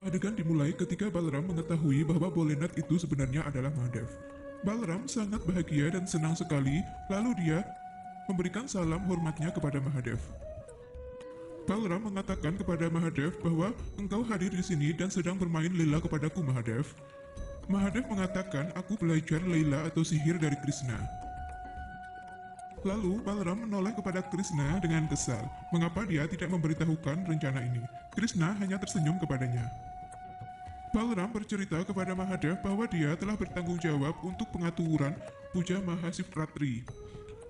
Adegan dimulai ketika Balaram mengetahui bahwa Volenath itu sebenarnya adalah Mahadev. Balaram sangat bahagia dan senang sekali, lalu dia memberikan salam hormatnya kepada Mahadev. Balaram mengatakan kepada Mahadev bahwa engkau hadir di sini dan sedang bermain Leela kepadaku, Mahadev. Mahadev mengatakan aku belajar Leela atau sihir dari Krishna. Lalu Balaram menoleh kepada Krishna dengan kesal. Mengapa dia tidak memberitahukan rencana ini? Krishna hanya tersenyum kepadanya. Balaram bercerita kepada Mahadev bahwa dia telah bertanggung jawab untuk pengaturan puja Mahashivratri.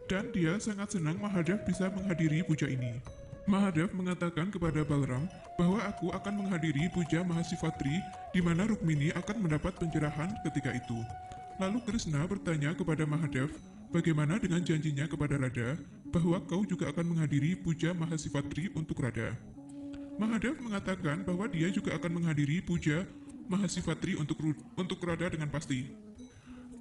Dan dia sangat senang Mahadev bisa menghadiri puja ini. Mahadev mengatakan kepada Balaram bahwa aku akan menghadiri puja Mahashivratri di mana Rukmini akan mendapat pencerahan ketika itu. Lalu Krishna bertanya kepada Mahadev, bagaimana dengan janjinya kepada Radha bahwa kau juga akan menghadiri puja Mahashivratri untuk Radha? Mahadev mengatakan bahwa dia juga akan menghadiri puja Mahashivratri untuk Radha dengan pasti.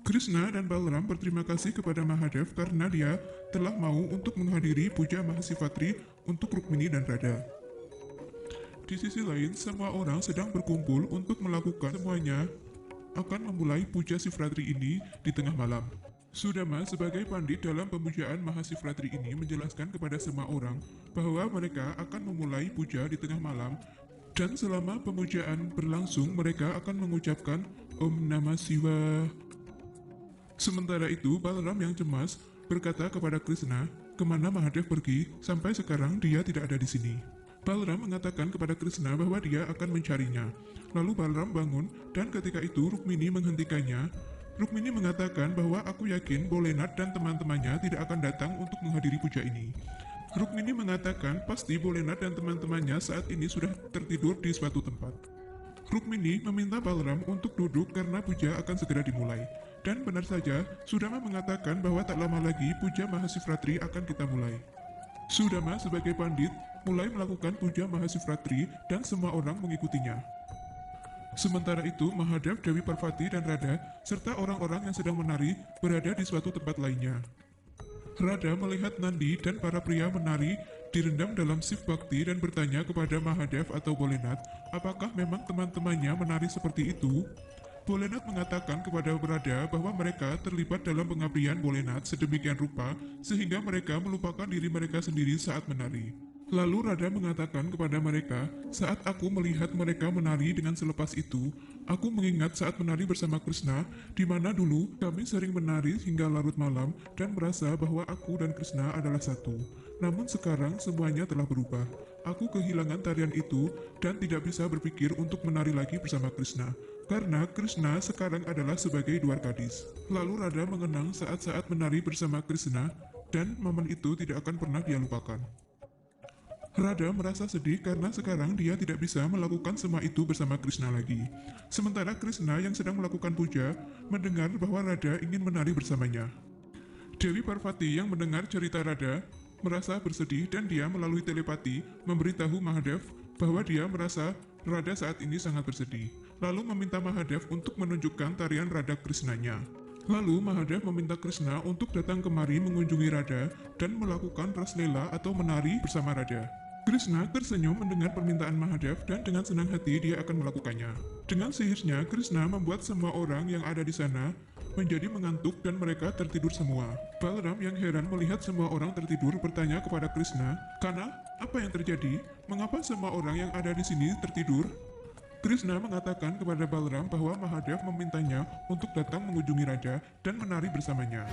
Krishna dan Balaram berterima kasih kepada Mahadev karena dia telah mau untuk menghadiri puja Mahashivratri untuk Rukmini dan Radha. Di sisi lain, semua orang sedang berkumpul untuk melakukan semuanya akan memulai puja Shivratri ini di tengah malam. Sudama sebagai pandit dalam pemujaan Mahashivratri ini menjelaskan kepada semua orang bahwa mereka akan memulai puja di tengah malam dan selama pemujaan berlangsung mereka akan mengucapkan Om Namah Shivaya. Sementara itu, Balaram yang cemas berkata kepada Krishna, kemana Mahadev pergi, sampai sekarang dia tidak ada di sini. Balaram mengatakan kepada Krishna bahwa dia akan mencarinya. Lalu Balaram bangun, dan ketika itu Rukmini menghentikannya. Rukmini mengatakan bahwa aku yakin Volenath dan teman-temannya tidak akan datang untuk menghadiri puja ini. Rukmini mengatakan pasti Volenath dan teman-temannya saat ini sudah tertidur di suatu tempat. Rukmini meminta Balaram untuk duduk karena puja akan segera dimulai. Dan benar saja, Sudama mengatakan bahwa tak lama lagi puja Mahashivratri akan kita mulai. Sudama sebagai pandit mulai melakukan puja Mahashivratri dan semua orang mengikutinya. Sementara itu, Mahadev, Dewi Parvati, dan Radha, serta orang-orang yang sedang menari berada di suatu tempat lainnya. Radha melihat Nandi dan para pria menari direndam dalam Shiv Bhakti dan bertanya kepada Mahadev atau Volenath, apakah memang teman-temannya menari seperti itu? Volenath mengatakan kepada Radha bahwa mereka terlibat dalam pengabdian Volenath sedemikian rupa sehingga mereka melupakan diri mereka sendiri saat menari. Lalu Radha mengatakan kepada mereka, saat aku melihat mereka menari dengan selepas itu, aku mengingat saat menari bersama Krishna, di mana dulu kami sering menari hingga larut malam dan merasa bahwa aku dan Krishna adalah satu. Namun sekarang semuanya telah berubah. Aku kehilangan tarian itu dan tidak bisa berpikir untuk menari lagi bersama Krishna. Karena Krishna sekarang adalah sebagai Dwarkadis. Lalu Radha mengenang saat-saat menari bersama Krishna dan momen itu tidak akan pernah dia lupakan. Radha merasa sedih karena sekarang dia tidak bisa melakukan semua itu bersama Krishna lagi. Sementara Krishna yang sedang melakukan puja mendengar bahwa Radha ingin menari bersamanya. Dewi Parvati yang mendengar cerita Radha merasa bersedih dan dia melalui telepati memberitahu Mahadev bahwa dia merasa Radha saat ini sangat bersedih. Lalu meminta Mahadev untuk menunjukkan tarian Radha Krishnanya. Lalu Mahadev meminta Krishna untuk datang kemari mengunjungi Radha dan melakukan raslela atau menari bersama Radha. Krishna tersenyum mendengar permintaan Mahadev dan dengan senang hati dia akan melakukannya. Dengan sihirnya, Krishna membuat semua orang yang ada di sana menjadi mengantuk dan mereka tertidur semua. Balaram yang heran melihat semua orang tertidur bertanya kepada Krishna, "Kana, apa yang terjadi? Mengapa semua orang yang ada di sini tertidur?" Krishna mengatakan kepada Balaram bahwa Mahadev memintanya untuk datang mengunjungi Radha dan menari bersamanya.